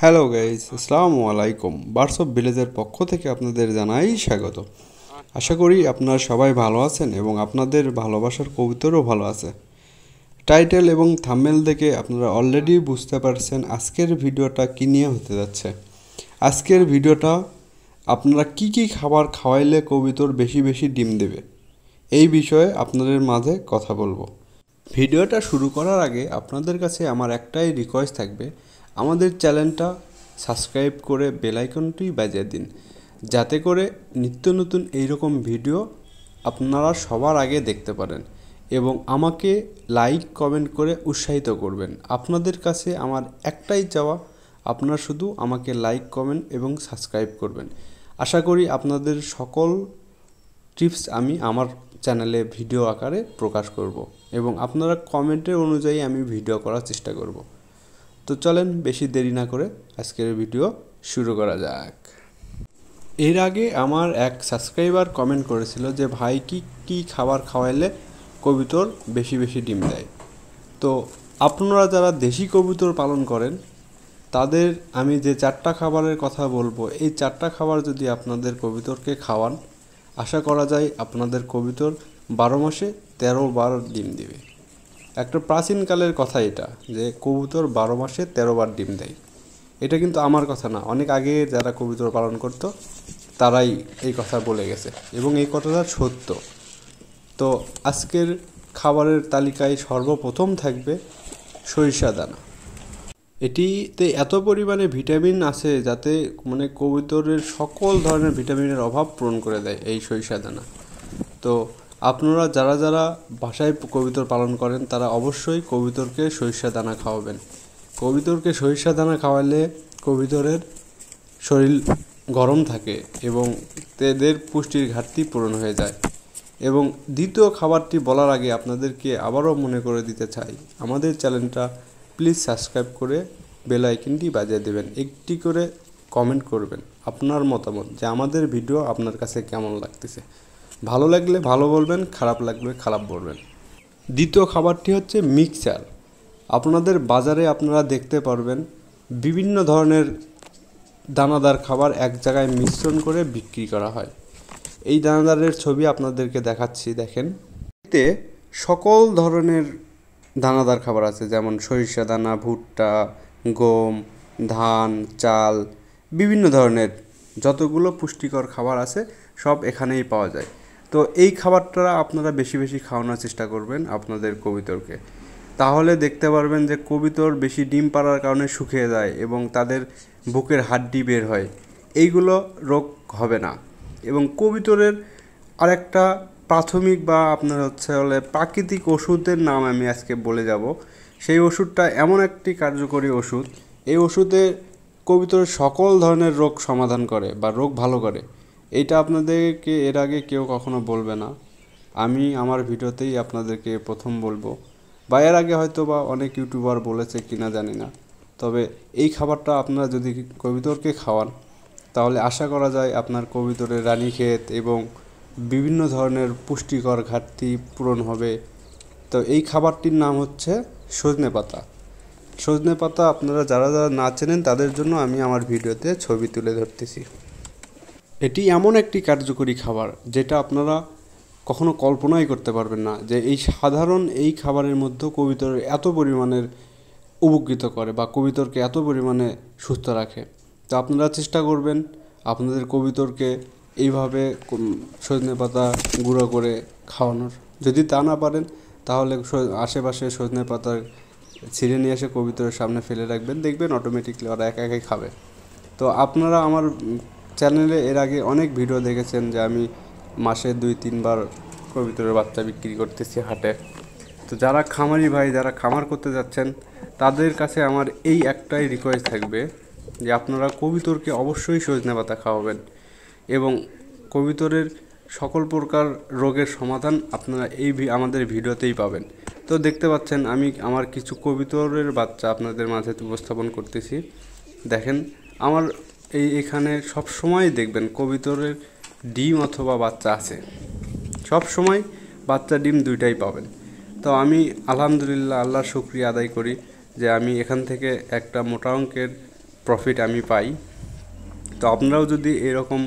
Hello guys, আসসালামু আলাইকুম। Birds of ভিলেজের পক্ষ থেকে আপনাদের জানাই স্বাগত। আশা করি আপনারা সবাই ভালো আছেন এবং আপনাদের ভালোবাসার কবুতরও ভালো আছে। টাইটেল এবং থাম্বনেল দেখে আপনারা অলরেডি বুঝতে পারছেন আজকের ভিডিওটা কী নিয়ে হতে যাচ্ছে। আজকের ভিডিওটা আপনারা কি কি খাবার খাওয়াইলে কবুতর বেশি বেশি ডিম দেবে, এই বিষয়ে আপনাদের মাঝে কথা বলবো। ভিডিওটা শুরু করার আগে আপনাদের কাছে আমার একটাই রিকোয়েস্ট থাকবে, আমাদের চ্যানেলটা সাবস্ক্রাইব করে বেল আইকনটি বাজিয়ে দিন, যাতে করে নিত্য নতুন এইরকম ভিডিও আপনারা সবার আগে দেখতে পারেন এবং আমাকে লাইক কমেন্ট করে উৎসাহিত করবেন। আপনাদের কাছে আমার একটাই চাওয়া, আপনারা শুধু আমাকে লাইক কমেন্ট এবং সাবস্ক্রাইব করবেন। আশা করি আপনাদের সকল টিপস আমি আমার চ্যানেলে ভিডিও আকারে প্রকাশ করব এবং আপনারা কমেন্টের অনুযায়ী আমি ভিডিও করার চেষ্টা করব। তো চলেন বেশি দেরি না করে আজকের ভিডিও শুরু করা যাক। এর আগে আমার এক সাবস্ক্রাইবার কমেন্ট করেছিল যে ভাই কি খাবার খাওয়াইলে কবুতর বেশি বেশি ডিম দেয়। তো আপনারা যারা দেশি কবুতর পালন করেন তাদের আমি যে 4টা খাবারের কথা বলবো, এই 4টা খাবার যদি আপনাদের কবুতরকে খাওয়ান, আশা করা যায় আপনাদের কবুতর 12 মাসে 13 বার ডিম দিবে। একটা প্রাচীনকালের কথা এটা, যে কবুতর 12 মাসে 13 বার ডিম দেয়। এটা কিন্তু আমার কথা না, অনেক আগে যারা কবুতর পালন করতো তারাই এই কথা বলে গেছে এবং এই কথাটা সত্য। তো আজকের খাবারের তালিকায় সর্বপ্রথম থাকবে সরিষা দানা। এটিতে এত পরিমাণে ভিটামিন আছে যাতে কবুতরের সকল ধরনের ভিটামিনের অভাব পূরণ করে দেয় এই সরিষা দানা। তো আপনারা যারা যারা বাসায় কবুতর পালন করেন তারা অবশ্যই কবুতরকে সরিষা দানা খাওয়াবেন। কবুতরকে সরিষা দানা খাওয়ালে কবুতরের শরীর গরম থাকে এবং তাদের পুষ্টির ঘাটতি পূরণ হয়ে যায়। এবং দ্বিতীয় খাবারটি বলার আগে আপনাদেরকে আবারও মনে করে দিতে চাই, আমাদের চ্যানেলটা প্লিজ সাবস্ক্রাইব করে বেল আইকনটি বাজিয়ে দেবেন, একটি করে কমেন্ট করবেন আপনার মতামত, যে আমাদের ভিডিও আপনার কাছে কেমন লাগতেছে। ভালো লাগলে ভালো বলবেন, খারাপ লাগলে খারাপ বলবেন। দ্বিতীয় খাবারটি হচ্ছে মিক্সচার। আপনাদের বাজারে আপনারা দেখতে পারবেন বিভিন্ন ধরনের দানাদার খাবার এক জায়গায় মিশ্রণ করে বিক্রি করা হয়। এই দানাদারের ছবি আপনাদেরকে দেখাচ্ছি, দেখেন। এতে সকল ধরনের দানাদার খাবার আছে, যেমন সরিষা দানা, ভুট্টা, গম, ধান, চাল, বিভিন্ন ধরনের যতগুলো পুষ্টিকর খাবার আছে সব এখানেই পাওয়া যায়। তো এই খাবারটা আপনারা বেশি বেশি খাওয়ানোর চেষ্টা করবেন আপনাদের কবুতরকে, তাহলে দেখতে পারবেন যে কবুতর বেশি ডিম পাড়ার কারণে শুকিয়ে যায় এবং তাদের বুকের হাড্ডি বের হয়, এইগুলো রোগ হবে না। এবং কবুতরের আরেকটা প্রাথমিক বা আপনার হলে প্রাকৃতিক ওষুধের নাম আমি আজকে বলে যাব। সেই ওষুধটা এমন একটি কার্যকরী ওষুধ, এই ওষুধে কবুতরের সকল ধরনের রোগ সমাধান করে বা রোগ ভালো করে। এইটা আপনাদেরকে এর আগে কেউ কখনো বলবে না, আমি আমার ভিডিওতেই আপনাদেরকে প্রথম বলবো, বা এর আগে হয়তো বা অনেক ইউটিউবার বলেছে কিনা জানি না। তবে এই খাবারটা আপনারা যদি কবুতরকে খাওয়ান তাহলে আশা করা যায় আপনার কবুতরের রানীক্ষেত এবং বিভিন্ন ধরনের পুষ্টিকর ঘাটতি পূরণ হবে। তো এই খাবারটির নাম হচ্ছে সজনে পাতা। সজনে পাতা আপনারা যারা যারা না চেনেন তাদের জন্য আমি আমার ভিডিওতে ছবি তুলে ধরতেছি। এটি এমন একটি কার্যকরী খাবার যেটা আপনারা কখনো কল্পনাই করতে পারবেন না, যে এই সাধারণ এই খাবারের মধ্যেও কবুতরের এত পরিমাণের উপকৃত করে বা কবুতরকে এত পরিমাণে সুস্থ রাখে। তো আপনারা চেষ্টা করবেন আপনাদের কবুতরকে এইভাবে সজনে পাতা গুঁড়ো করে খাওয়ানোর। যদি তা না পারেন তাহলে আশেপাশে সজনে পাতা ছিঁড়ে নিয়ে এসে কবুতরের সামনে ফেলে রাখবেন, দেখবেন অটোমেটিকলি ওরা একা একাই খাবে। তো আপনারা আমার চ্যানেলে এর আগে অনেক ভিডিও দেখেছেন যে আমি মাসে 2-3 বার কবুতরের বাচ্চা বিক্রি করতেছি হাটে। তো যারা খামারি ভাই, যারা খামার করতে যাচ্ছেন, তাদের কাছে আমার এই একটাই রিকোয়েস্ট থাকবে যে আপনারা কবুতরকে অবশ্যই সজনে পাতা খাওয়াবেন এবং কবুতরের সকল প্রকার রোগের সমাধান আপনারা আমাদের ভিডিওতেই পাবেন। তো দেখতে পাচ্ছেন আমি আমার কিছু কবুতরের বাচ্চা আপনাদের মাঝে উপস্থাপন করতেছি। দেখেন আমার এখানে সব সময় দেখবেন কবুতরের ডিম অথবা বাচ্চা আছে, সব সময় বাচ্চা ডিম দুইটাই পাবেন। তো আমি আলহামদুলিল্লাহ আল্লাহর শুকরিয়া আদায় করি যে আমি এখান থেকে একটা মোটা অঙ্কের প্রফিট আমি পাই। তো আপনারাও যদি এরকম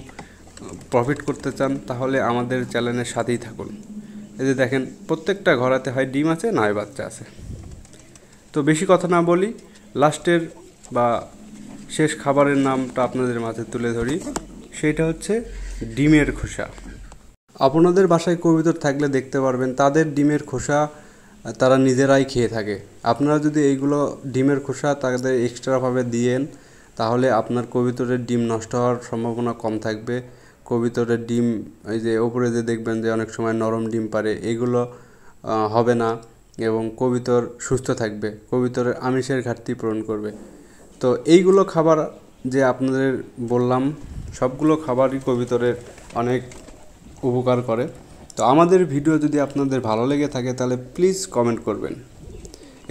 প্রফিট করতে চান তাহলে আমাদের চ্যানেলের সাথেই থাকুন। এই যে দেখেন প্রত্যেকটা ঘরেতে হয় ডিম আছে নয় বাচ্চা আছে। তো বেশি কথা না বলি, লাস্টের বা শেষ খাবারের নামটা আপনাদের মাঝে তুলে ধরি, সেটা হচ্ছে ডিমের খোসা। আপনাদের বাসায় কবুতর থাকলে দেখতে পারবেন তাদের ডিমের খোসা তারা নিজেরাই খেয়ে থাকে। আপনারা যদি এইগুলো ডিমের খোসা তাদের এক্সট্রাভাবে দিয়েন তাহলে আপনার কবুতরের ডিম নষ্ট হওয়ার সম্ভাবনা কম থাকবে। কবুতরের ডিম এই যে ওপরে যে দেখবেন যে অনেক সময় নরম ডিম পারে, এগুলো হবে না এবং কবুতর সুস্থ থাকবে, কবুতরের আমিষের ঘাটতি পূরণ করবে। তো এইগুলো খাবার যে আপনাদের বললাম সবগুলো খাবারই কবুতরের অনেক উপকার করে। তো আমাদের ভিডিও যদি আপনাদের ভালো লেগে থাকে তাহলে প্লিজ কমেন্ট করবেন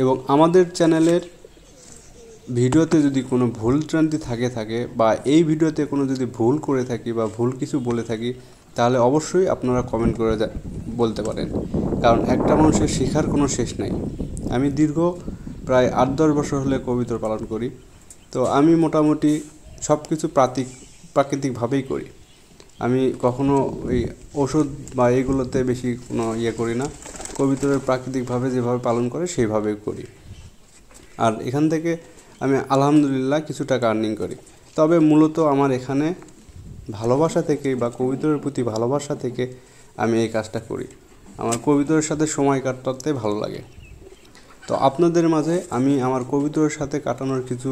এবং আমাদের চ্যানেলের ভিডিওতে যদি কোনো ভুল ত্রান্তি থাকে বা এই ভিডিওতে কোনো যদি ভুল করে থাকি বা ভুল কিছু বলে থাকি তাহলে অবশ্যই আপনারা কমেন্ট করে বলতে পারেন, কারণ একটা মানুষের শেখার কোনো শেষ নাই। আমি দীর্ঘ প্রায় 8-10 বছর হলে কবুতর পালন করি। তো আমি মোটামুটি সব কিছু প্রাকৃতিকভাবেই করি। আমি কখনো ওই ওষুধ বা এগুলোতে বেশি কোনো করি না। কবুতরের প্রাকৃতিকভাবে যেভাবে পালন করে সেইভাবেই করি। আর এখান থেকে আমি আলহামদুলিল্লাহ কিছু টাকা আর্নিং করি। তবে মূলত আমার এখানে ভালোবাসা থেকে বা কবুতরের প্রতি ভালোবাসা থেকে আমি এই কাজটা করি। আমার কবুতরের সাথে সময় কাটাতে ভালো লাগে। তো আপনাদের মাঝে আমি আমার কবুতরের সাথে কাটানোর কিছু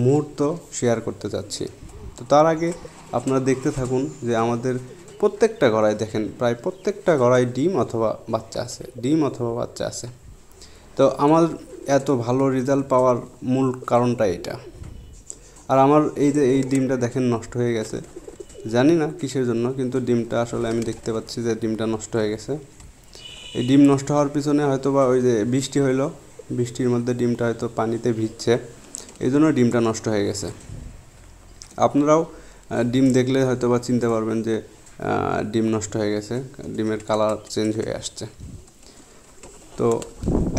মুহূর্ত শেয়ার করতে চাচ্ছি। তো তার আগে আপনারা দেখতে থাকুন যে আমাদের প্রত্যেকটা গড়ায় দেখেন প্রায় প্রত্যেকটা গড়ায় ডিম অথবা বাচ্চা আছে। তো আমার এত ভালো রেজাল্ট পাওয়ার মূল কারণটা এটা। আর আমার এই যে এই ডিমটা দেখেন নষ্ট হয়ে গেছে, জানি না কিসের জন্য, কিন্তু ডিমটা আসলে আমি দেখতে পাচ্ছি যে ডিমটা নষ্ট হয়ে গেছে। এই ডিম নষ্ট হওয়ার পিছনে হয়তো বা ওই যে বৃষ্টি হইলো, বৃষ্টির মধ্যে ডিমটা হয়তো পানিতে ভিজছে, এই জন্য ডিমটা নষ্ট হয়ে গেছে। আপনারাও ডিম দেখলে হয়তো বা চিনতে পারবেন যে ডিম নষ্ট হয়ে গেছে, ডিমের কালার চেঞ্জ হয়ে আসছে। তো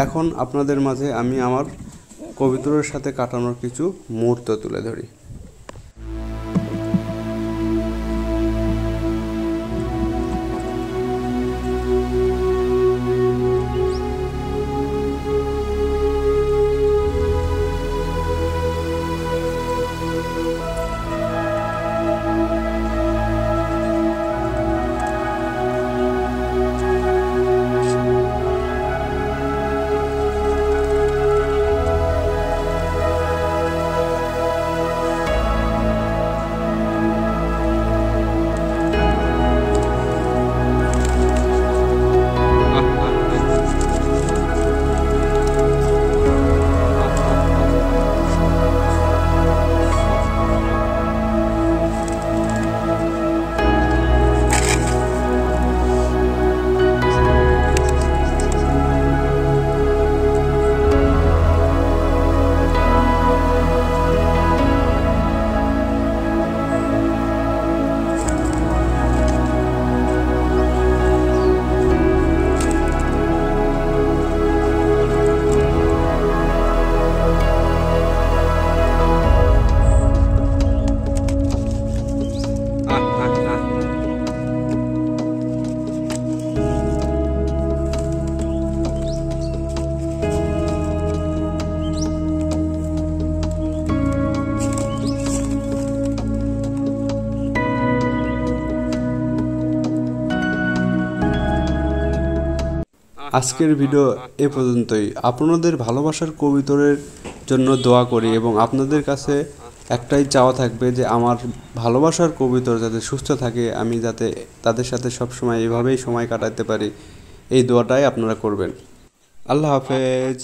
এখন আপনাদের মাঝে আমি আমার কবুতরের সাথে কাটানোর কিছু মুহূর্ত তুলে ধরি। আজকের ভিডিও এ পর্যন্তই। আপনাদের ভালোবাসার কবুতরের জন্য দোয়া করি এবং আপনাদের কাছে একটাই চাওয়া থাকবে যে আমার ভালোবাসার কবুতর যাতে সুস্থ থাকে, আমি যাতে তাদের সাথে সবসময় এভাবেই সময় কাটাতে পারি, এই দোয়াটাই আপনারা করবেন। আল্লাহ হাফেজ।